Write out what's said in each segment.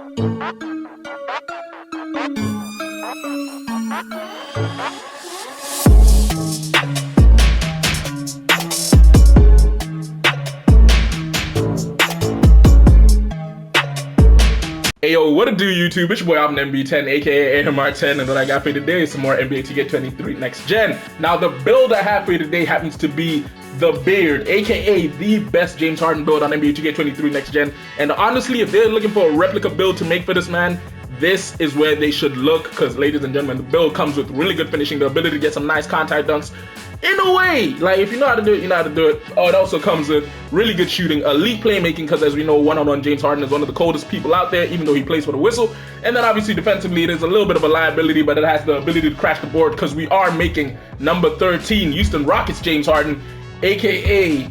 Hey yo, what it do YouTube? It's your boy Alvin MB10, aka AMR10, and what I got for you today is some more NBA 2K23 Next Gen. Now the build I have for you today happens to be the Beard, aka the best James Harden build on NBA 2K23 Next Gen. And honestly, if they're looking for a replica build to make for this man, this is where they should look, because ladies and gentlemen, the build comes with really good finishing, the ability to get some nice contact dunks. In a way, like if you know how to do it, you know how to do it. Oh, it also comes with really good shooting, elite playmaking, because as we know, one-on-one James Harden is one of the coldest people out there, even though he plays for the whistle. And then obviously defensively, it is a little bit of a liability, but it has the ability to crash the board, because we are making number 13, Houston Rockets James Harden, aka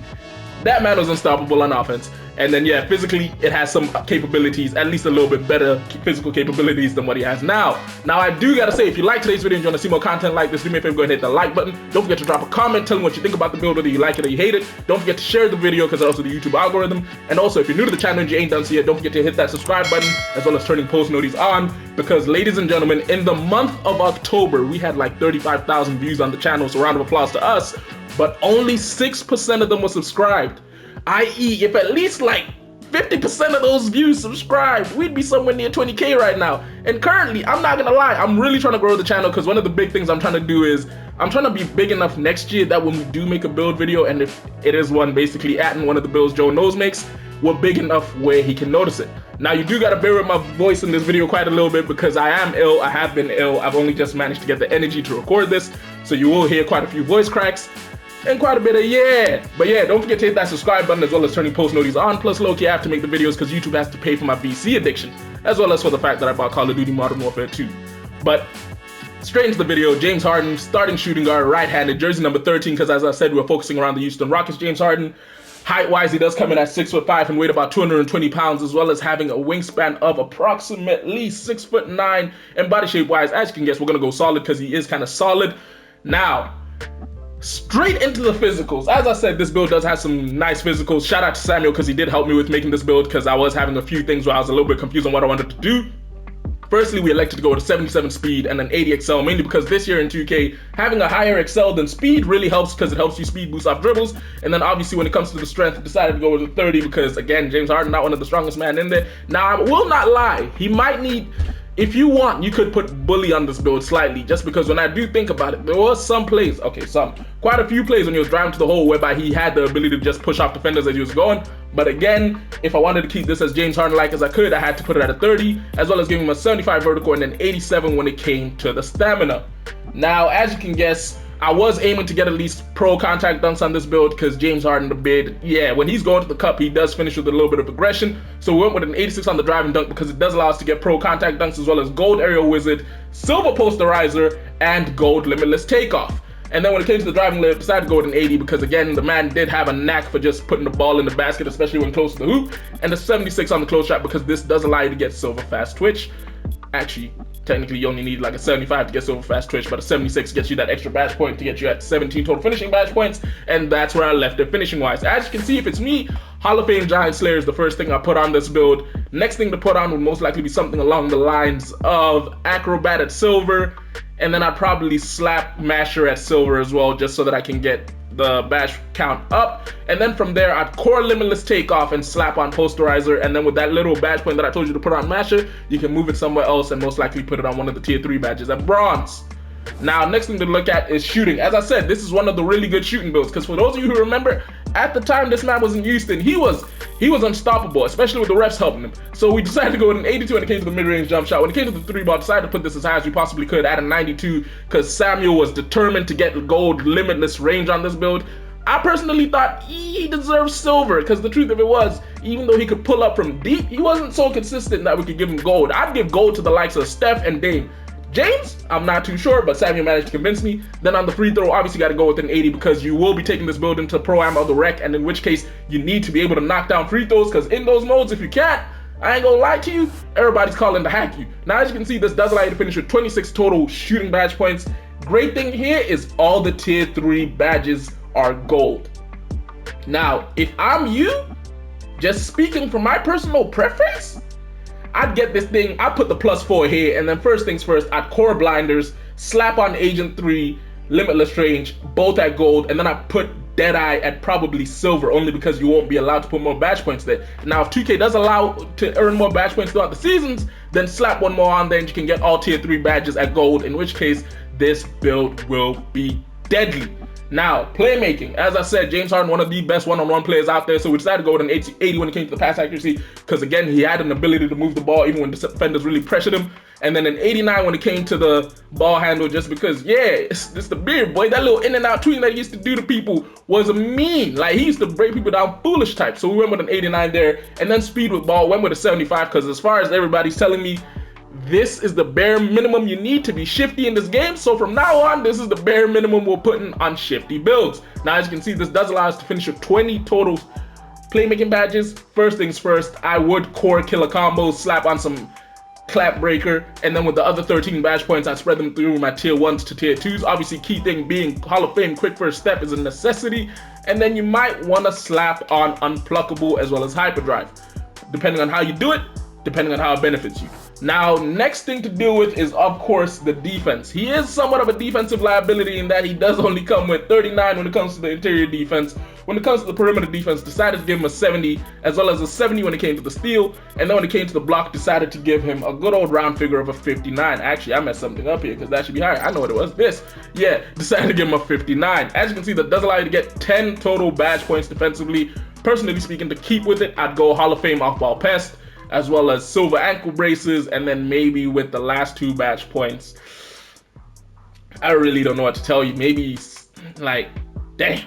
that man was unstoppable on offense. And then yeah, physically it has some capabilities, at least a little bit better physical capabilities than what he has now. Now I do gotta say, if you like today's video and you want to see more content like this, do me a favor, go ahead and hit the like button. Don't forget to drop a comment telling what you think about the build, whether you like it or you hate it. Don't forget to share the video, because also the YouTube algorithm. And also, if you're new to the channel and you ain't done so yet, don't forget to hit that subscribe button, as well as turning post notifications on, because ladies and gentlemen, in the month of October, we had like 35,000 views on the channel, so round of applause to us, but only 6% of them were subscribed. I.e., if at least like 50% of those views subscribed, we'd be somewhere near 20K right now. And currently, I'm not gonna lie, I'm really trying to grow the channel, because one of the big things I'm trying to do is I'm trying to be big enough next year that when we do make a build video, and if it is one basically adding one of the builds Joe Knows makes, we're big enough where he can notice it. Now you do gotta bear with my voice in this video quite a little bit, because I am ill, I have been ill, I've only just managed to get the energy to record this, so you will hear quite a few voice cracks, and quite a bit of yeah. But yeah, don't forget to hit that subscribe button, as well as turning post notifications on. Plus low-key, I have to make the videos because YouTube has to pay for my VC addiction, as well as for the fact that I bought Call of Duty Modern Warfare 2. But straight into the video, James Harden, starting shooting guard, right-handed, jersey number 13, because as I said, we're focusing around the Houston Rockets. James Harden, height-wise, he does come in at 6'5" and weight about 220 pounds, as well as having a wingspan of approximately 6'9", and body shape-wise, as you can guess, we're gonna go solid because he is kind of solid. Now, straight into the physicals. As I said, this build does have some nice physicals. Shout out to Samuel, because he did help me with making this build, because I was having a few things where I was a little bit confused on what I wanted to do. Firstly, we elected to go with a 77 speed and an 80 XL, mainly because this year in 2K, having a higher XL than speed really helps, because it helps you speed boost off dribbles. And then obviously when it comes to the strength, I decided to go with a 30, because again, James Harden, not one of the strongest men in there. Now, I will not lie, he might need, if you want, you could put bully on this build slightly, just because when I do think about it, there was some plays, quite a few plays when he was driving to the hole whereby he had the ability to just push off defenders as he was going. But again, if I wanted to keep this as James Harden-like as I could, I had to put it at a 30, as well as giving him a 75 vertical and an 87 when it came to the stamina. Now, as you can guess, I was aiming to get at least pro contact dunks on this build, because James Harden, the Beard, yeah, when he's going to the cup, he does finish with a little bit of aggression. So we went with an 86 on the driving dunk, because it does allow us to get pro contact dunks, as well as gold aerial wizard, silver posterizer, and gold limitless takeoff. And then when it came to the driving layup, decided to go with an 80, because again, the man did have a knack for just putting the ball in the basket, especially when close to the hoop. And a 76 on the close shot, because this does allow you to get silver fast twitch. Actually, technically you only need like a 75 to get silver fast twitch, but a 76 gets you that extra badge point to get you at 17 total finishing badge points, and that's where I left it finishing wise. As you can see, if it's me, Hall of Fame Giant Slayer is the first thing I put on this build. Next thing to put on would most likely be something along the lines of Acrobat at silver, and then I'd probably slap Masher at silver as well, just so that I can get the badge count up. And then from there, I'd core Limitless Takeoff and slap on Posterizer, and then with that little badge point that I told you to put on Masher, you can move it somewhere else and most likely put it on one of the tier 3 badges at bronze. Now, next thing to look at is shooting. As I said, this is one of the really good shooting builds, because for those of you who remember, at the time this man was in Houston, he was unstoppable, especially with the refs helping him. So we decided to go with an 82 when it came to the mid-range jump shot. When it came to the 3-ball, decided to put this as high as we possibly could at a 92, because Samuel was determined to get gold limitless range on this build. I personally thought he deserved silver, because the truth of it was, even though he could pull up from deep, he wasn't so consistent that we could give him gold. I'd give gold to the likes of Steph and Dame. James, I'm not too sure, but Samuel managed to convince me. Then on the free throw, obviously got to go with an 80, because you will be taking this build into Pro-Am of the Rec, and in which case you need to be able to knock down free throws, because in those modes, if you can't, I ain't gonna lie to you, everybody's calling to hack you. Now, as you can see, this does allow you to finish with 26 total shooting badge points. Great thing here is all the tier 3 badges are gold. Now, if I'm you, just speaking from my personal preference, I'd get this thing, I'd put the +4 here, and then first things first, I'd core blinders, slap on Agent 3, Limitless Range, both at gold, and then I put Deadeye at probably silver, only because you won't be allowed to put more badge points there. Now, if 2K does allow to earn more badge points throughout the seasons, then slap one more on there and you can get all tier 3 badges at gold, in which case this build will be deadly. Now, playmaking. As I said, James Harden, one of the best one-on-one players out there, so we decided to go with an 80 when it came to the pass accuracy, because again, he had an ability to move the ball even when defenders really pressured him. And then an 89 when it came to the ball handle, just because, yeah, it's the beard, boy. That little in and out tweeting that he used to do to people was a mean. Like, he used to break people down foolish type. So we went with an 89 there, and then speed with ball, went with a 75, because as far as everybody's telling me, this is the bare minimum you need to be shifty in this game. So from now on, this is the bare minimum we're putting on shifty builds. Now, as you can see, this does allow us to finish with 20 total playmaking badges. First things first, I would core killer combos, slap on some clap breaker, and then with the other 13 badge points, I spread them through my tier 1s to tier 2s. Obviously, key thing being Hall of Fame quick first step is a necessity. And then you might want to slap on unpluckable as well as hyperdrive, depending on how you do it, depending on how it benefits you. Now, next thing to deal with is, of course, the defense. He is somewhat of a defensive liability in that he does only come with 39 when it comes to the interior defense. When it comes to the perimeter defense, decided to give him a 70, as well as a 70 when it came to the steal. And then when it came to the block, decided to give him a good old round figure of a 59. Actually, I messed something up here because that should be higher. I know what it was. This. Yeah, decided to give him a 59. As you can see, that does allow you to get 10 total badge points defensively. Personally speaking, to keep with it, I'd go Hall of Fame off-ball pest, as well as silver ankle braces, and then maybe with the last 2 badge points, I really don't know what to tell you. Maybe, like, damn.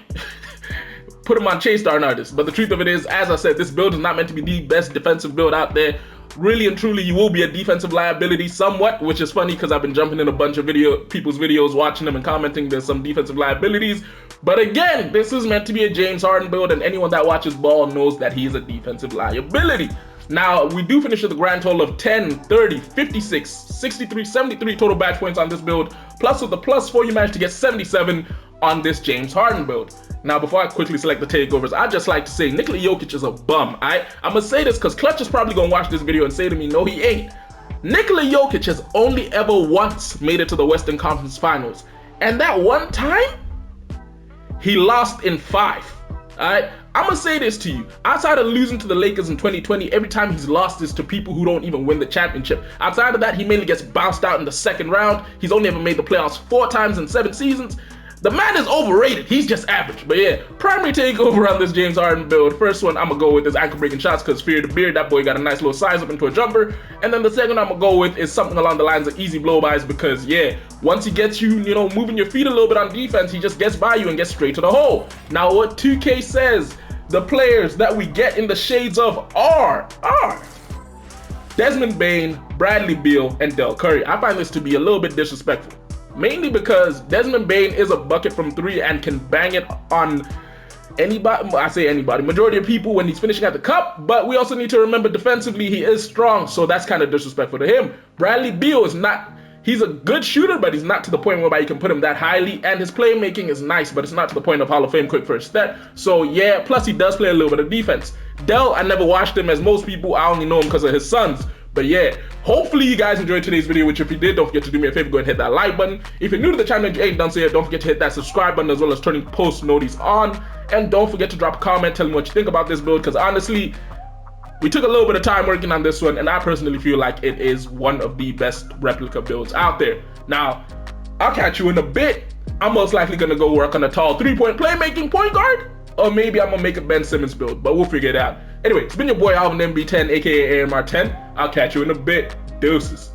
Put him on Chase Star Artist. But the truth of it is, as I said, this build is not meant to be the best defensive build out there. Really and truly, you will be a defensive liability somewhat, which is funny because I've been jumping in a bunch of people's videos, watching them and commenting there's some defensive liabilities. But again, this is meant to be a James Harden build, and anyone that watches ball knows that he is a defensive liability. Now, we do finish with a grand total of 10, 30, 56, 63, 73 total badge points on this build. Plus, with the +4, you managed to get 77 on this James Harden build. Now, before I quickly select the takeovers, I'd just like to say Nikola Jokic is a bum. I'm going to say this because Clutch is probably going to watch this video and say to me, no, he ain't. Nikola Jokic has only ever once made it to the Western Conference Finals. And that one time, he lost in 5. Alright? I'm gonna say this to you. Outside of losing to the Lakers in 2020, every time he's lost is to people who don't even win the championship. Outside of that, he mainly gets bounced out in the second round. He's only ever made the playoffs 4 times in 7 seasons. The man is overrated. He's just average. But yeah, primary takeover on this James Harden build. First one, I'm gonna go with his ankle breaking shots because fear the beard. That boy got a nice little size up into a jumper. And then the second I'm gonna go with is something along the lines of easy blow-bys because yeah, once he gets you, moving your feet a little bit on defense, he just gets by you and gets straight to the hole. Now what 2K says, the players that we get in the shades of are Desmond Bane, Bradley Beal, and Del Curry. I find this to be a little bit disrespectful. Mainly because Desmond Bane is a bucket from 3 and can bang it on anybody, I say anybody, majority of people when he's finishing at the cup, but we also need to remember defensively he is strong, so that's kind of disrespectful to him. Bradley Beal is not, he's a good shooter, but he's not to the point whereby you can put him that highly, and his playmaking is nice, but it's not to the point of Hall of Fame quick first step. So yeah, plus he does play a little bit of defense. Del, I never watched him as most people, I only know him because of his sons. But yeah, hopefully you guys enjoyed today's video, which if you did, don't forget to do me a favor, go ahead and hit that like button. If you're new to the channel and you ain't done so yet, don't forget to hit that subscribe button as well as turning post notices on. And don't forget to drop a comment telling me what you think about this build, because honestly, we took a little bit of time working on this one, and I personally feel like it is one of the best replica builds out there. Now, I'll catch you in a bit. I'm most likely going to go work on a tall 3-point playmaking point guard, or maybe I'm going to make a Ben Simmons build, but we'll figure it out. Anyway, it's been your boy Alvin MB10, aka AMR10. I'll catch you in a bit. Deuces.